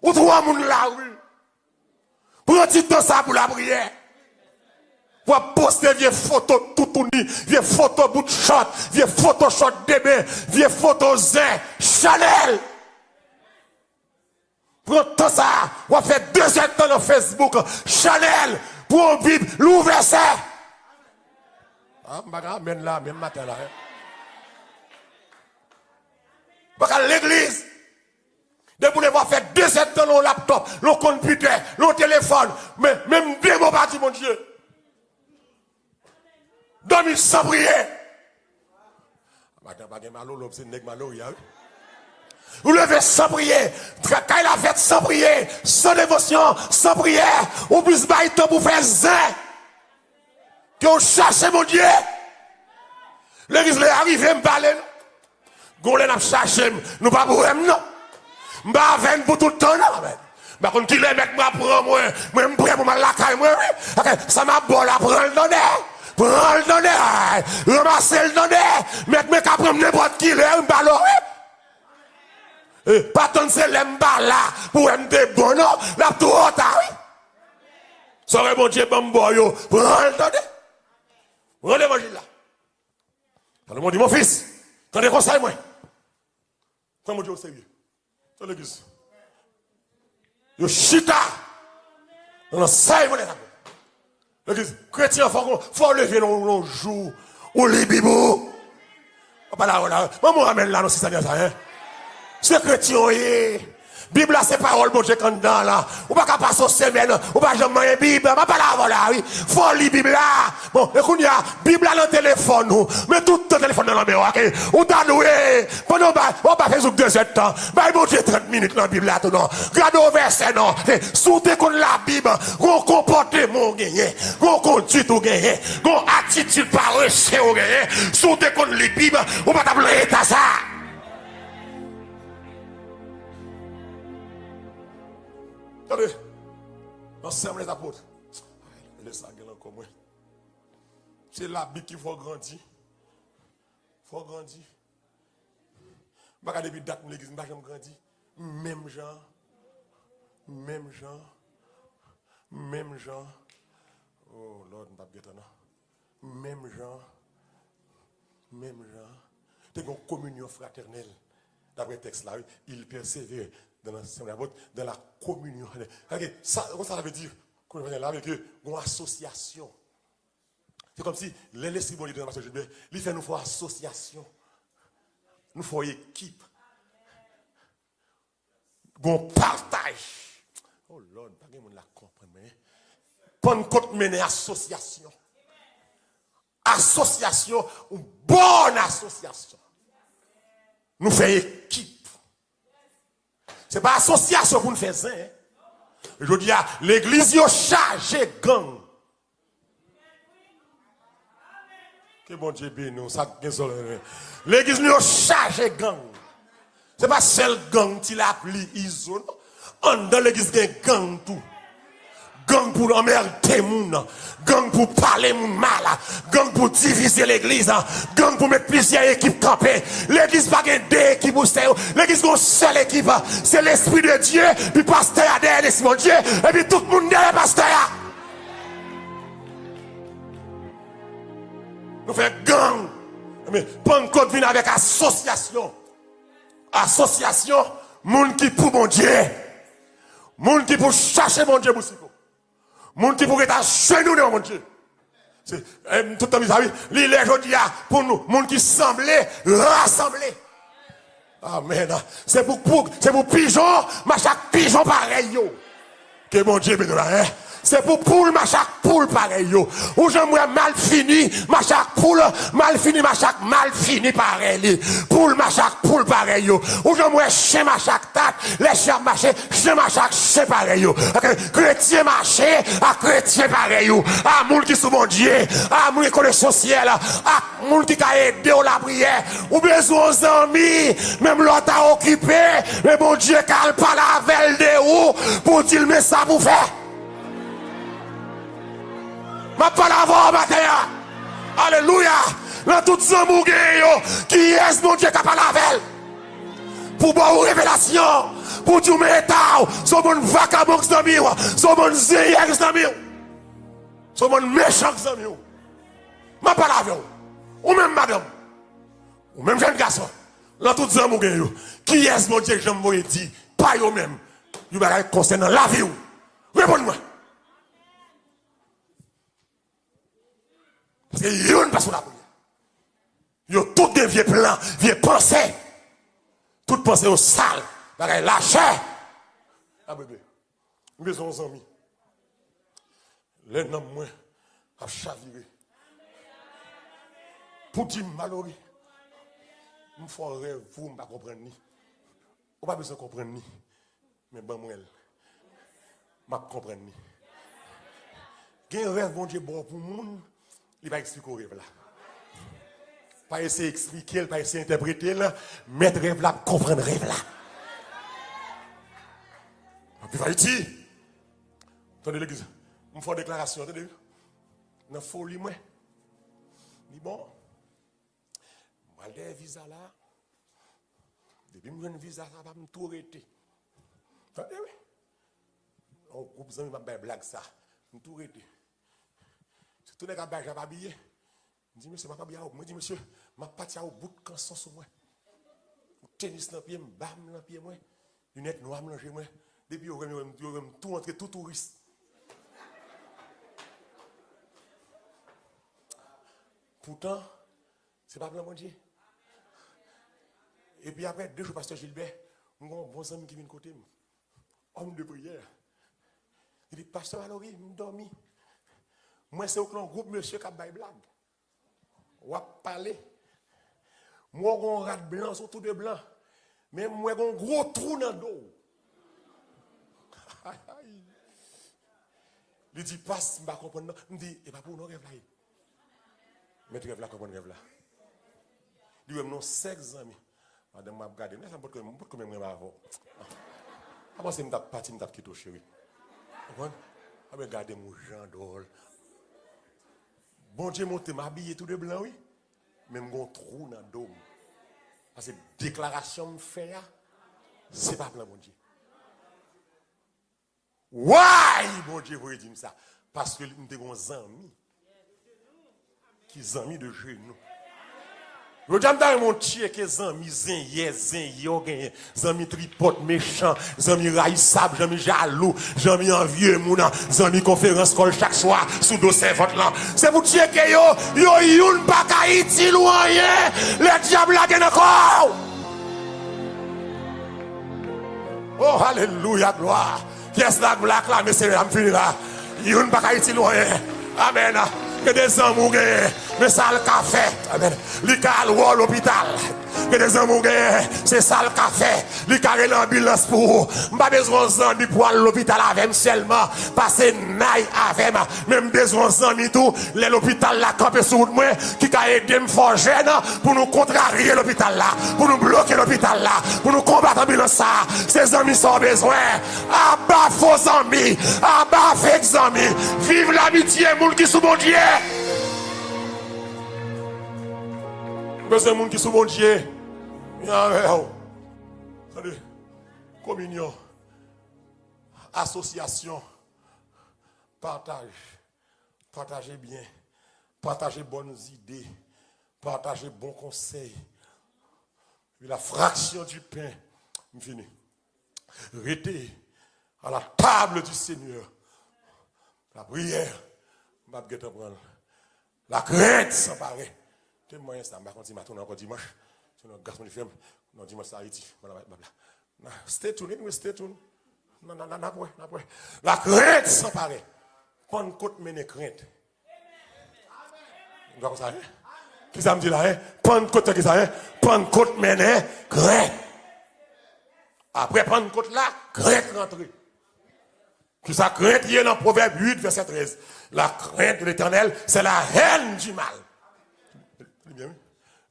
Ou trois moun la rue. Pour un petit temps ça pour la prière. Pour poster vieille photo tout nu, vieille photo bout de shot, vieille photo shot bébé, vieille photo zin, Chanel. Pour un temps ça, on fait 2 heures temps dans Facebook, Chanel, pour une Bible, l'ouvert ça. Ah, je là, même matin là. Parce qu'à l'église, de vous avoir fait 2 heures dans le laptop, le computer, le téléphone, mais même bien mon parti, mon Dieu. Dormir sans prier. Vous levez sans prier. Quand il a fait sans prier, sans dévotion, sans prière, ou plus bas temps pour faire zin. Que vous cherchez mon Dieu. L'église est arrivée, me parler. Goulé n'a cherché, nous pas pour non. M'ba veine pour tout le temps là. Par contre, qui les mecs m'a prend moi, moi me prêt pour ma la caille moi. Ça m'a bon là prendre le donner. Prends le donner, ramasser le donner, mettre mes capres n'importe qui, le ballon. Pas tant c'est l'emba là, pour me bon, non, la tout haute, oui. Ça bon Dieu, bon boyo, prends le donner. Prends l'évangile là. Quand le monde dit, mon fils, t'as des conseils, moi. Quand mon Dieu au sérieux. Dans l'église. Yo chita. Dans le saï, mon état. L'église, chrétien, faut lever nos jours. Ou les bibous. Pas là, maman ramène là, non, si ça vient ça, hein. C'est chrétien, Bible là, c'est parole, bon Dieu, quand dans là. Ou pas qu'à passer aux semaines, ou pas jamais Bible, pas là, voilà, oui. Faut lire Bible là. Bon, écoute, il y a Bible là dans le téléphone, nous. Mais tout le téléphone dans la main, ok. Ou t'as noué. Pendant, on va faire 2 heures de temps. Bah, bon Dieu, 30 minutes dans la Bible là, tout non. Regarde au verset, non. Soutez contre la Bible, qu'on comportement gagné, qu'on conduite ou gagné, qu'on attitude par reçu ou gagné. Soutez contre les Bibles, ou pas t'appeler état ça. Attendez, ensemble les apôtres. Laisse la gueule encore moins. C'est la Bible qu'il faut grandir. Il faut grandir. Je ne vais pas depuis date de l'église, je ne vais pas grandir. Même genre. Même genre. Même genre. Oh Lord, je ne vais pas guetter non. Même genre. Même genre. C'est une communion fraternelle. D'après le texte là, il persévère dans la communion. Ça veut dire avec une association. C'est comme si l'esprit bon Dieu dans la Jésus, il fait nous faire association. Nous faisons équipe. Nous partage. Oh Lord, pas de monde la comprendre. Pentecôte mène association. Association, une bonne association. Nous faisons équipe. Ce n'est pas association pour nous faire ça. Je dis à l'église, il chargé gang. Que bon Dieu bénisse nous. L'église, il chargé gang. Ce n'est pas seul gang qui l'a appelé ISO. Dans l'église, il y a gang tout. Gang pour emmerder moun, gang pour parler moun mal, gang pour diviser l'église, gang pour mettre plusieurs équipes campées. L'église pas gagne 2 équipes ou c'est l'église une seule équipe, c'est l'esprit de Dieu, puis pasteur derrière Simon Dieu, et puis tout le monde derrière pasteur. Nous faisons gang, mais Pentecôte vient avec association. Association, moun qui pour mon Dieu, moun qui pour chercher mon Dieu pour moun qui pourrait être genou de mon Dieu. C'est tout le temps, il est aujourd'hui pour nous, moun qui semblait rassembler. Amen. C'est pour pigeon, mais chaque pigeon pareil. Que mon Dieu bénisse. C'est pour poule, mais chaque poule pareil. Ou j'aimerais mal fini, mais chaque poule mal fini, mais chaque mal fini pareil. Poule, mais chaque poule pareil. Ou j'aimerais chien, mais chaque tête, les chiens marcher, chien, mais chaque chien pareil. Chrétien marcher, à chrétien pareil. À moun qui sous mon Dieu, à moun qui connaît son ciel, à moun qui a aidé au la prière, ou besoin aux amis, même l'autre a occupé, mais mon Dieu, car pas la velle de ou, pour dire, mais ça vous fait. Ma parole matin. Alléluia. Dans toutes ces mougues, qui est mon Dieu qui a parlé avec. Pour voir une révélation. Pour dire mes états. Son bon vagabond dans le mur. Son bon zéyer dans le mur. Son bon méchant dans le mur. Ma parole avec vous. Ou même madame. Ou même jeune garçon. Dans toutes ces mougues, qui est mon Dieu que j'aime vous dire. Pas eux même. Vous allez concernant la vie. Réponds-moi. Parce que yon pas sur la prière. Yo tout des vieux plans, vieux pensées. Tout pensée au sale, bagaille lâché. Ah bébé, nous sommes amis. Les noms moins à chavirer. Pour dire malheureux, nous faisons rêve, vous ne comprenez pas. Vous pas besoin de comprendre ni. Mais bon moi, je comprends ni. Quel rêve bon Dieu bon pour le monde, il va expliquer au rêve là. Pas essayer d'expliquer, pas essayer d'interpréter, mettre rêve là, comprendre rêve là. Puis va ici. Attendez l'église. Je fais une déclaration, attendez. Dans la folie, moi. Je dis bon, je vais aller visa là. Depuis que je vais visa, ça va me tout arrêter. Attendez, oui. On groupe de m'a blague ça. Je vais tout arrêter. Si tous les gars ne sont pas habillés, je dis monsieur, je ne vais pas habiller. Je dis monsieur, je vais partir au bout de canson sur moi. Tennis dans le pied, bam dans le pied, moi. Lunettes noires dans le moi. Depuis que je vais tout entrer, tout touriste. Pourtant, ce n'est pas blanc, mon Dieu. Et puis après, 2 jours, pasteur Gilbert, mon bon ami qui vient de côté, homme de prière. Il dit, pasteur Valorie, je dormi. Moi, c'est au groupe, monsieur, qui a bail blague. On va parler. Moi, j'ai un rat blanc, surtout de blanc. Mais moi, j'ai un gros trou dans le dos. Il dit, passe, je ne comprends pas. Il dit, et pas pour nous rêve là. Mais tu rêves là, comment rêve là? Il dit, non, 5 amis. Madame m'a regardé, mais ça me peut combien de avant. Avant, c'est une partie, une qui est chérie. Vous regardez mon Jean d'or. Bon Dieu, monte m'habiller tout de blanc, oui. Même un trou dans le dos. Parce que déclaration me fait, c'est pas blanc, bon Dieu. Why, bon Dieu, vous dire ça? Parce que nous avons des amis qui sont amis de genoux. Je dis à mon Dieu que les amis zin, amis tripotes méchants, les amis raïssables, les amis jaloux, les amis envieux, les amis conférence call chaque soir sous dossier votre là. C'est pour dire que yo pas Haïti loin, les diables là gagnent encore. Oh, alléluia, gloire. Qui est-ce la blague là, mais c'est la fin là. Yon pas Haïti loin. Amen. Que des hommes mais ça le café. Amen. Li ka à l'hôpital. Que des hommes c'est ça le café. Li ka l'ambulance pour. Pas besoin d'amis pour aller à l'hôpital avec seulement. Passer naï avec même besoin d'amis tout. L'hôpital là campé sur moi qui ka aider me forger pour nous contrarier l'hôpital là, pour nous bloquer l'hôpital là, pour nous combattre l'ambulance ça. Ces amis sont besoin. Abat faux amis, abat fake amis. Vive l'amitié moun qui sous mon Dieu. Besoin de monde qui sont bon Dieu. Communion, association, partage, partagez bien, partagez bonnes idées, partagez bons conseils. La fraction du pain, fini. Restez à la table du Seigneur. La prière, la crainte s'emparer. Moyen ça m'a continué à encore dimanche c'est un garçon de ferme non dimanche ça Haïti stay tuned stay tuned non la crainte s'emparer Pentecôte mène crainte vous comme ça hein qui ça me dit là hein Pentecôte qui ça hein Pentecôte mène crainte après Pentecôte là crainte rentrée qui ça crainte il est dans Proverbe 8 verset 13 la crainte de l'Éternel c'est la haine du mal.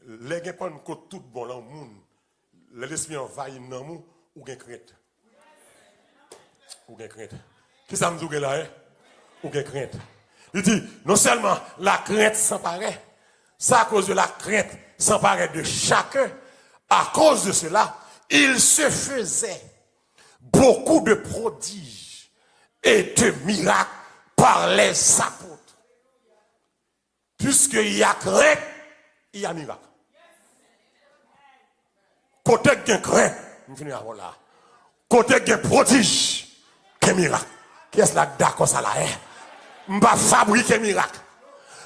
Les gens prennent tout bon dans le monde. L'esprit envahit dans le monde ou gen crainte. Ou gen crainte. Qui ça me dit là? Ou gen crainte. Il dit, non seulement la crainte s'emparait, c'est à cause de la crainte s'emparait de chacun. À cause de cela, il se faisait beaucoup de prodiges et de miracles par les apôtres. Puisqu'il y a crainte, il y a miracle. Côté qui craint, je finis avant là. Côté qui prodige, qui miracle. Qui est-ce là d'accord ça là? Je pas fabriquer miracle.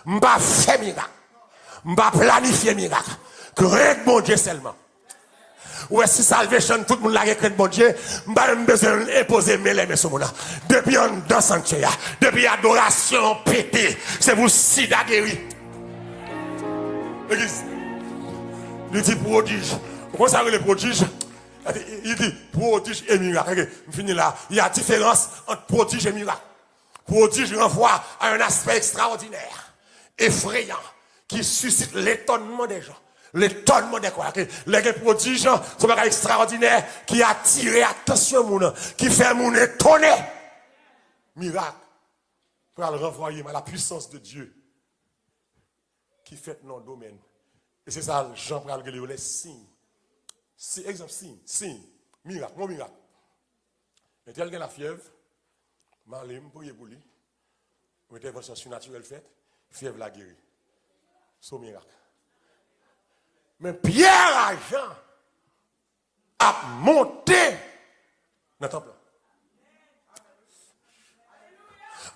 Je pas faire miracle. Je pas planifier miracle. Créer mon Dieu seulement. Ou est-ce que salvation, tout le monde l'a écrit bon Dieu, je pas besoin d'imposer mes mains sur mon âme. Depuis on danse en Dieu, depuis adoration pété, c'est vous sida guéri. L'église, il dit prodige. Pourquoi ça les prodiges? Il dit prodige et miracle. Je finis là. Il y a différence entre prodige et miracle. Prodige renvoie à un aspect extraordinaire, effrayant, qui suscite l'étonnement des gens. L'étonnement des quoi? Les prodiges sont des extraordinaires qui attirent l'attention, qui fait mon étonner. Miracle. Pour le renvoyer à la puissance de Dieu qui fait nos domaines. Et c'est ça, Jean pour le les signes. Exemple, signe, miracle, mon miracle. Mais tel que la fièvre, Malim, pour y bouler, une intervention surnaturelle faite, fièvre la guéri. C'est un miracle. Mais Pierre à Jean a monté dans le temple.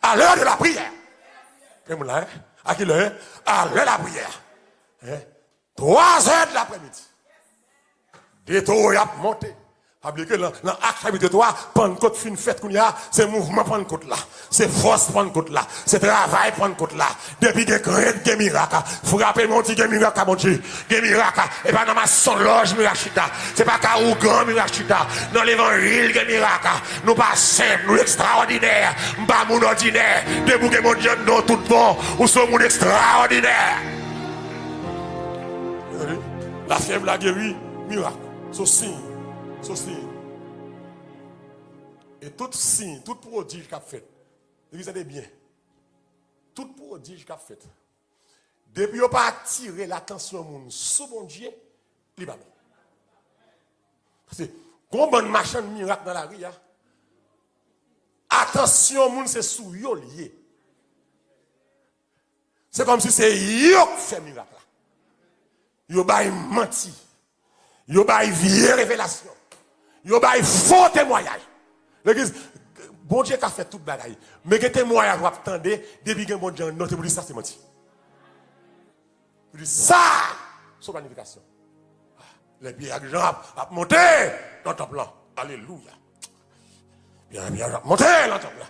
À l'heure de la prière. À quelle heure? À l'heure de la prière. 3 heures de l'après-midi. Des taux a monté. Oubliez que dans l'acte chapitre 3, Pentecôte fin fête qu'on y a, c'est mouvement Pentecôte là, c'est force Pentecôte là, c'est travail Pentecôte là. Depuis que crête que miracle, faut rappeler mon Dieu que miracle mon Dieu, que miracle et pas dans ma son loge miracle, c'est pas qu'à ou grand miracle dans l'évangile que miracle, nous pas simple, nous extraordinaire, pas mon ordinaire, debout que mon Dieu non tout bon, ou sommes mon extraordinaire. La fièvre la guéri, miracle, c'est signe. Et tout signe, tout prodige qu'a fait, regardez bien, tout prodige qu'a fait, depuis qu'on pas attirer l'attention de monde sous mon Dieu, il va bien. Parce que, quand on machin de miracle dans la rue, attention, monde c'est sous yo lié. C'est comme si c'est yo qui fait miracle. Yo ba menti, yo ba vieille révélation. Yo ba faux témoignage. L'église, bon Dieu qui a fait toute bagaille. Mais que témoignage vous attendez, depuis que bon Dieu note pour dire ça c'est menti. Vous dites ça, c'est planification. Les pierres de Jean a monté dans le temple là. Alléluia. Bien a monté dans le temple là.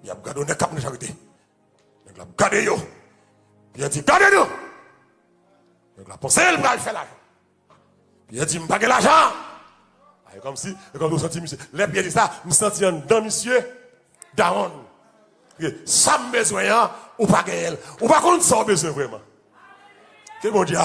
Il a gardé des capes de charité. Il a gardé yo. Il a dit gardez-nous. Il a pensé il va faire l'argent. Il a dit me paguer l'argent. Comme si, comme vous sentez, monsieur, les pieds de ça, nous sentions dans monsieur, Daron. Ça me besoin, ou pas qu'elle. Ou pas qu'on s'en besoin vraiment. C'est mon Dieu,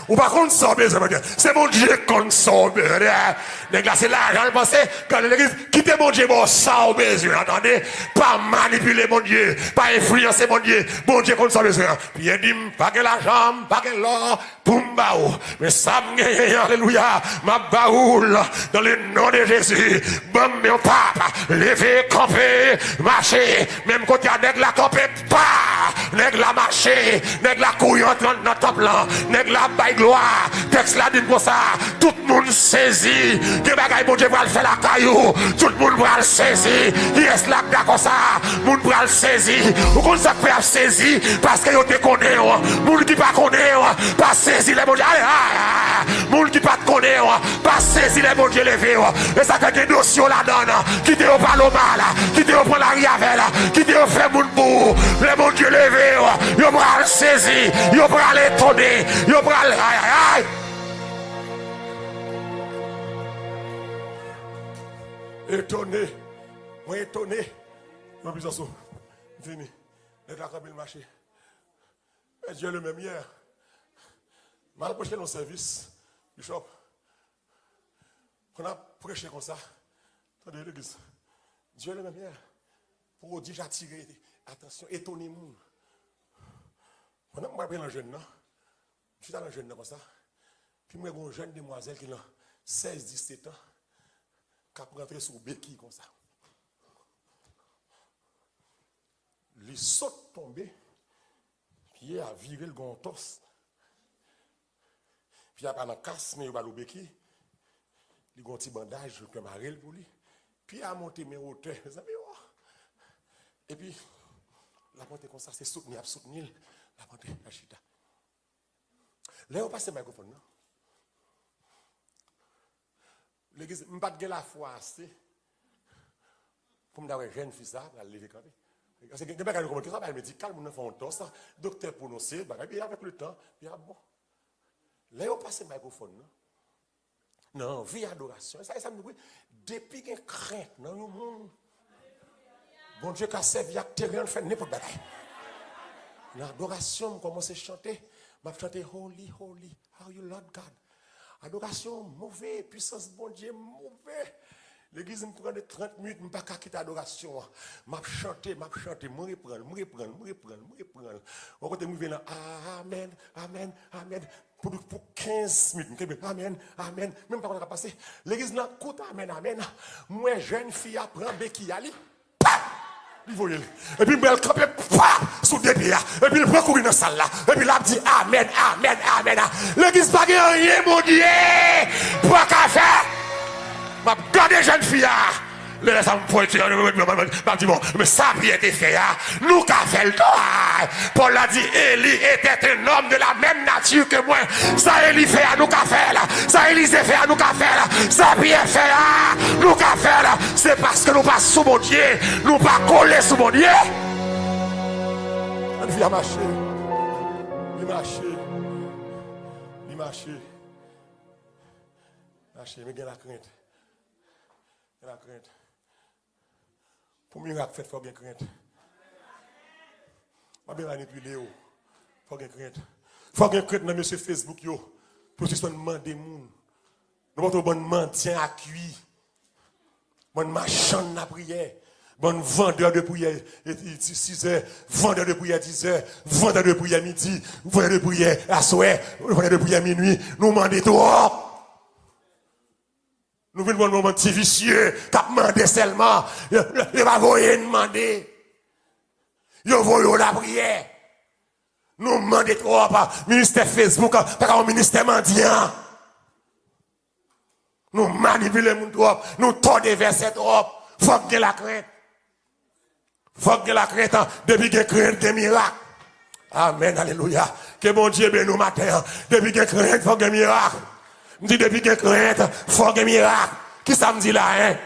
ou pas qu'on s'en besoin. C'est mon Dieu qu'on s'en besoin. C'est l'argent, pensez, quand l'église quitte mon Dieu, bon, sans besoin, attendez, pas manipuler mon Dieu, pas influencer mon Dieu qu'on s'en besoin. Puis il dit, pas que l'argent, pas que l'or, Pumbaou, mais ça me alléluia, ma baoule, dans le nom de Jésus, bon, mon papa, levez, camper, marcher, même quand il y a nègre la camper, pas, nègre la marcher, nègre la couillante dans notre temple, nègre la baille gloire, texte la dit comme ça, tout le monde saisit, que bagaille bon Dieu va le faire la caillou, tout le monde va le saisir, qui est là comme ça, le monde va le saisir, ou qu'on s'en fait saisir, parce que vous te connaissez, monde qui pas connaît, pas saisir les bon Dieu, monde qui pas connaît, pas saisir les bon Dieu levé, et ça fait des notions là-dedans, qui te parle au mal, qui te prend la riavelle, qui te fait mon bout, les bon Dieu levé, ils vont le saisir, ils vont l'étonner, ils vont aïe. Étonné, moi étonné, je suis en fini, les gars le marché. Dieu le même hier. Mal prêché dans service, Bishop. On a prêché comme ça. Attendez l'église. Dieu le même hier. Pour dire j'attire attention, étonnez-vous. Pendant que je suis dans le jeune, je suis dans le jeune comme ça. Puis moi, j'ai une jeune demoiselle qui a 16-17 ans. Qui a rentré sur le béquille comme ça. Il saute tombé. Puis il a viré le gontos. Puis il a pas de casse, mais il a le béquille. Il a un petit bandage que marel pour lui. Puis il a monté mes hauteurs. Et puis, la montée comme ça, c'est soutenu, la montée, la chita. Là, on passe le microphone, non? L'église, je ne pas de la foi assez pour me dire que jeune fille ça, pour la lever quand même. Parce que quelqu'un qui a ça, médical, on fait un toast, docteur prononcé, puis avec le temps, puis bon. Là, on passe le microphone, non? Non, vie adoration. Ça me dit, depuis qu'il y a crainte dans le monde, bon Dieu qui a servi à terrain, fait n'importe quoi. L'adoration, commence à chanter. Je chanter Holy, Holy, are you Lord God? Adoration, mauvais, puissance, bon Dieu, mauvais. L'église me prend 30 minutes, je ne peux pas quitter l'adoration. Je chanter, je reprendre. On côté, je vais Amen, Amen, Amen. Pour 15 minutes, Amen, Amen. Même pas qu'on a passé. L'église n'a coûte Amen, Amen. Moi, jeune fille, apprend Becky Ali. Et puis, il me campe sous des pieds. Et puis, il prend courir dans la salle là. Et puis, il a dit Amen, Amen, Amen. L'église n'a pas rien, mon Dieu. Pour qu'à faire. Je garde les jeunes filles. Les ça me faut dire, je dis bon, mais ça a été fait. Nous qu'à fait le droit. Paul a dit, Élie était un homme de la même nature que moi. Ça Élie fait à nous qu'à faire là. Ça Élisée fait à nous qu'à faire là. Ça Pierre fait à nous qu'à faire là. C'est parce que nous pas sous mon Dieu. Nous pas collés sous mon Dieu. On vient marcher. Il marcher. Il marcher. Marcher, mais il y a la crainte. La crainte. Pour miracle fait, il faut avoir crainte. Je vais manipuler. Il faut avoir crainte. Il faut avoir crainte dans M. Facebook. Pour que tu sois demandé des gens. Nous avons un bon maintien à cuire. Bon marchand de la prière. Bon vendeur de prière 6 heures. Vendeur de prière 10 heures. Vendeur de prière midi. Vendeur de prière à soir. Vendeur de prière minuit. Nous demandons trop. Nous venons de moment petit vicieux, qui a demandé seulement. Il va voyer demander. Il va voyer la prière. Nous demandons trop par ministère Facebook, par un ministère mendiant. Nous manipulons trop, nous tordons versets trop. Faut que la crainte. Faut que la crainte, depuis que crainte des miracles. Amen, alléluia. Que bon Dieu bénisse nous matin. Depuis que crainte, faut que miracle. Je dis depuis que crainte, il faut un miracle. Qui ça me dit là, hein?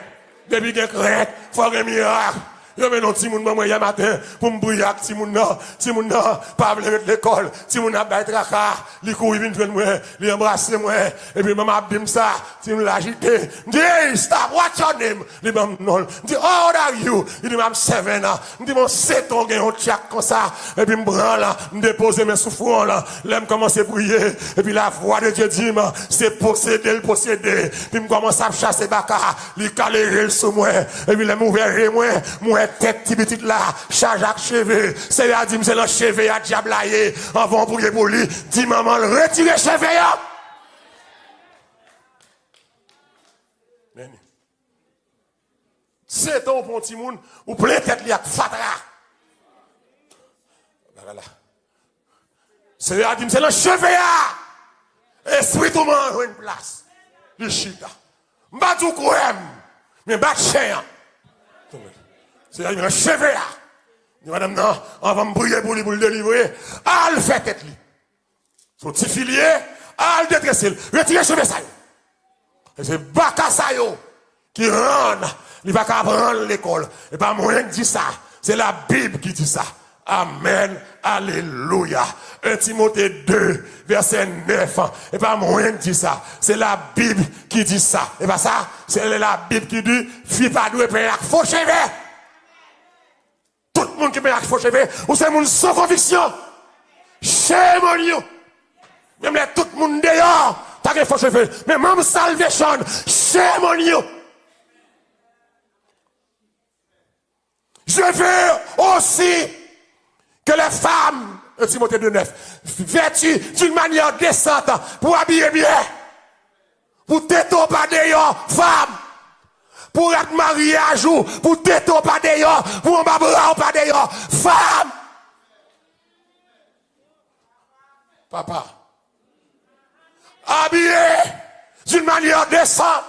Depuis que crainte, il faut un miracle. Je vais non, si mon maman hier matin, pour me briller avec si mon non, pas vouloir l'école, si mon n'a pas tracas, il court, il vient moi, il embrasse moi, et puis maman dit ça, si mon l'agité, je dis, hey, stop, what's your name? Il dit, non, je dis, how old are you? Il dit, I'm 7 ans. Je dis, mon 7 ans, on tchak comme ça, et puis me prend là, me dépose mes souffrants là, là, me commence à prier, et puis la voix de Dieu dit, c'est posséder le posséder, puis me commence à chasser baka, il calé sur moi, et puis il m'ouvert moi, tête petite là, charge à cheveux, c'est à dire, c'est le cheveux à diablayer, avant pour prier pour lui, dit maman, retirez cheveux. C'est ton bon petit monde, ou plein tête li à fatra. Là. C'est à dire, c'est le cheveux à, esprit tout monde une place. Le chita. M'bat tout kouem, mais bat chien. C'est un cheveu là. Madame, non, on va me briller pour le délivrer. Al fait tête li. Son petit filier, al détresser. Retirez cheveux ça. Et c'est Bakasayo qui rend. Il va pas prendre l'école. Et pas moyen qui dit ça. C'est la Bible qui dit ça. Amen. Alléluia. 1 Timothée 2, verset 9. Et pas moyen qui dit ça. C'est la Bible qui dit ça. Et pas ça. C'est la Bible qui dit, fille pas doué payer faux cheveux. Tout le monde qui paye avec faux cheveux, ou c'est monde sans conviction. Shame on you. Même là, tout le monde dehors, t'as des faux cheveux. Mais même salvation, shame on you. Je veux aussi que les femmes, Timothée 2,9, vêtues d'une manière décente pour habiller bien. Pour t'étendre pas d'ailleurs, femme. Pour être marié à jour, pour t'étendre pas d'ailleurs, pour m'abra pas d'ailleurs, femme. Papa. Habillé d'une manière décente.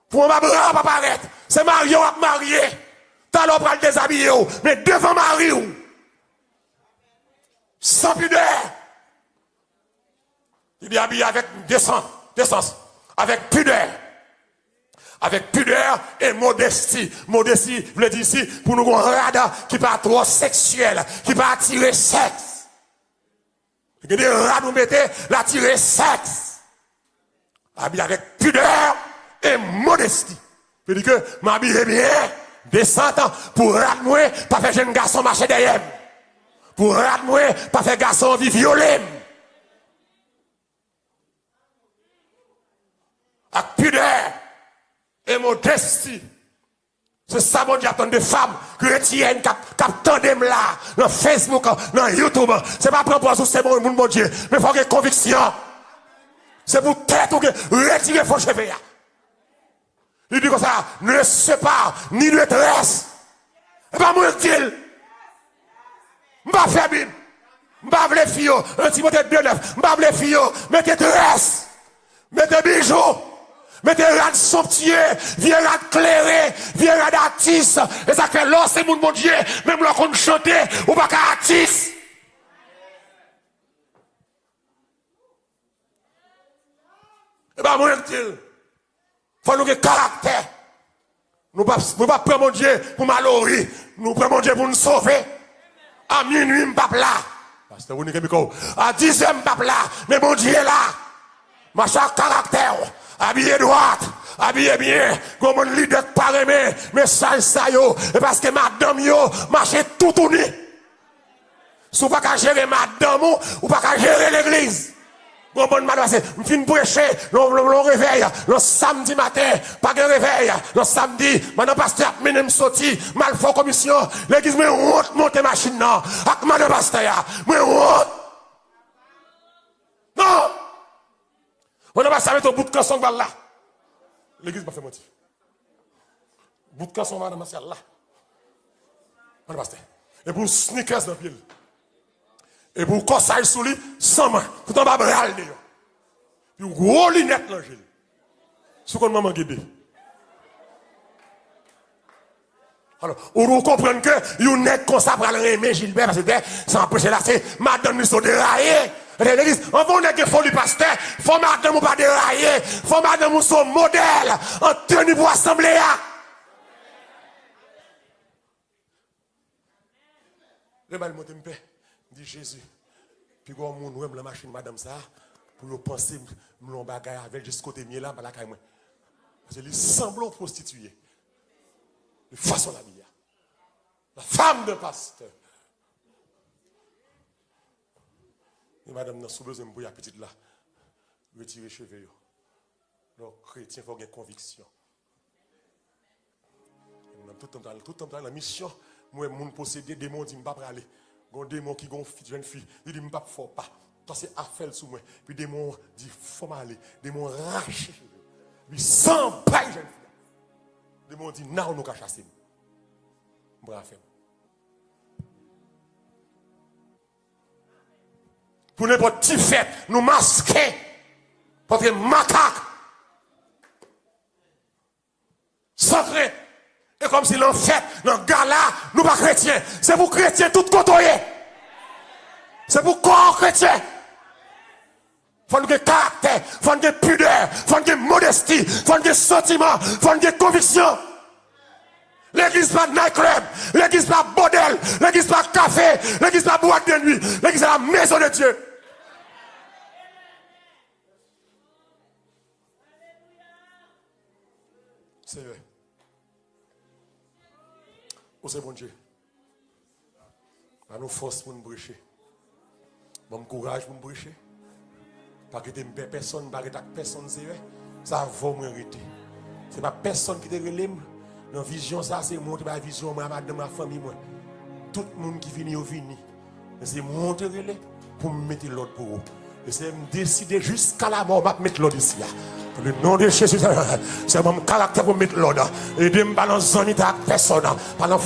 Pour m'abra pas paraître. C'est marié ou marié. T'as l'homme pour le déshabiller, mais devant Marie, sans pudeur. Il est habillé avec décence, avec pudeur. Avec pudeur et modestie. Modestie, je le dis ici, pour nous un radar qui pas trop sexuel, qui pas attirer sexe. Il y a des rats nous mettez l'attirer sexe. Habillé avec pudeur et modestie. Je dis que m'habiller bien, descendant, pour radmouer, pas faire jeune garçon marcher derrière. Pour radmouer, pas faire garçon vivre violé. Avec pudeur et modestie. C'est ça, mon Dieu, attend des femmes chrétiennes qui attendent là, dans Facebook, dans YouTube. C'est pas pour proposer, c'est mon Dieu. Mais il faut qu'il y ait conviction. C'est pour tête ou que retirer vos cheveux. Il dit comme ça, ne sépare ni ne tresse. Et pas moi qu'il. Je ne vais pas faire Bible. Je ne vais pas faire les filles. Un Timothée 2,9. Je ne vais pas faire les filles. Mettez tresse. Mettez bijoux. Mettez rad somptueux. Viens rad clairé. Viens rad artiste. Et ça fait l'or, c'est mon Dieu. Même là qu'on chante, ou pas qu'un artiste. Et pas moi qu'il. Faut nous avoir caractère. Nous ne pas prendre mon Dieu pour malheurer. Nous prenons mon Dieu pour nous sauver. À minuit, je ne là. Pasteur, vous n'avez pas. À 10 heures, je ne là. Mais mon Dieu est là. Machin caractère. Habillé droite. Habillé bien. Comme un leader paremé. Mais ça yo. Et parce que madame yo, marche tout tourné. Si vous ne pouvez pas gérer madame ou pas gérer l'église. Bon, madame, je finis prêcher, le réveil, le samedi matin, pas de réveil, le samedi, madame pasteur, je sorti, mal fort commission, l'église, mais honte, monter machine, non, avec madame pasteur, mais honte. Non! Madame pasteur, met au bout de canson, là. L'église m'a fait mentir. Bout de canson, madame pasteur, là. Madame pasteur. Et pour sneakers dans le pied. Et pour corsaille sous lui, sans main. Tout en bas, bral de. Puis gros lunette dans le gel. Ce qu'on m'a guidé. Alors, on comprend que vous n'êtes comme ça pour aller aimer Gilbert, parce que ça empêche là, c'est madame nous sont déraillés. L'église, on va que faut le pasteur, faut madame ou pas dérailler, faut madame ou son modèle, en tenue pour assembler. Le mal monte me paix. Dit Jésus. Puis quand on ouvre la machine, madame, ça, pour penser, mon bagage avec jusqu'au côté mieux là, par la caille. Parce que les semblants prostitués. De façon la vie. La femme de pasteur. Et madame, dans sous besoin de la petite là, retirer les cheveux. Donc, chrétien, il faut avoir conviction. Tout le temps, dans la mission, moi, mon possédé, des démons, dit, je ne vais pas aller. Gon démon qui gon jeune fille, il dit m'pas faut pas. Toi c'est affaire sous moi. Puis démon dit faut m'aller. Démon rache. Puis sans bail jeune fille. Démon dit non nous ka chasser. Bravo. Pour n'importe qui fête, nous masquer parce que macaque. Sacré. Et comme si l'on fête, dans le gala, nous pas chrétiens. C'est pour chrétiens tout côtoyer. C'est pour corps chrétien. Faut nous avoir caractère, faut nous avoir pudeur, faut nous avoir modestie, faut nous avoir sentiment, faut nous avoir conviction. L'église pas nightclub, l'église pas bordel, l'église pas café, l'église pas boîte de nuit, l'église est la maison de Dieu. C'est vrai. Oh, c'est bon Dieu. On a nos forces pour nous brécher. Bon courage pour nous brécher. Pas que personne, pas que personne, c'est vrai. Ça va me arrêter. Ce n'est pas personne qui te relève. Dans la vision, ça, c'est monter ma vision, moi, madame, ma famille, moi. Tout le monde qui vient, vient. C'est monter relais pour me mettre l'autre pour vous. Et c'est me décider jusqu'à la mort, je mettre l'autre ici. Pour le nom de Jésus, c'est mon caractère pour mettre l'autre. Et de me balancer en état avec personne. Par la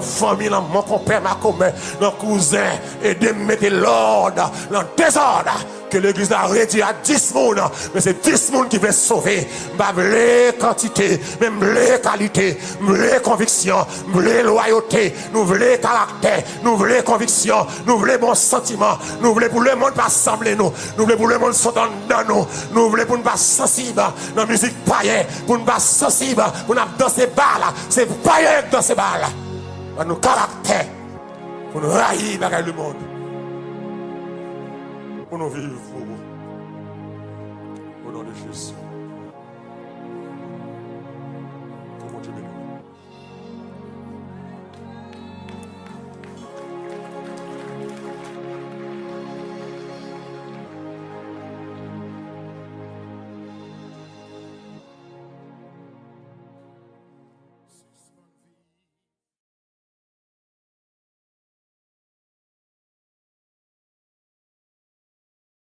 famille, dans mon compère, ma commère, dans cousin. Et de me mettre l'ordre, dans le désordre. que l'église a réduit à 10 personnes, mais c'est 10 personnes qui veulent sauver. Pas les quantités, même les qualités, les convictions, les loyautés, nous voulons caractère, nous voulons conviction, nous voulons bon sentiment, nous voulons pour le monde pas assembler nous, nous voulons pour le monde sauter dans nous voulons pour nous pas sensible dans la musique païenne, pour nous pas sensible, pour nous danser bal, c'est païen dans ces bal. Nous caractère, pour nous railler le monde, pour nous vivre au nom de Jésus.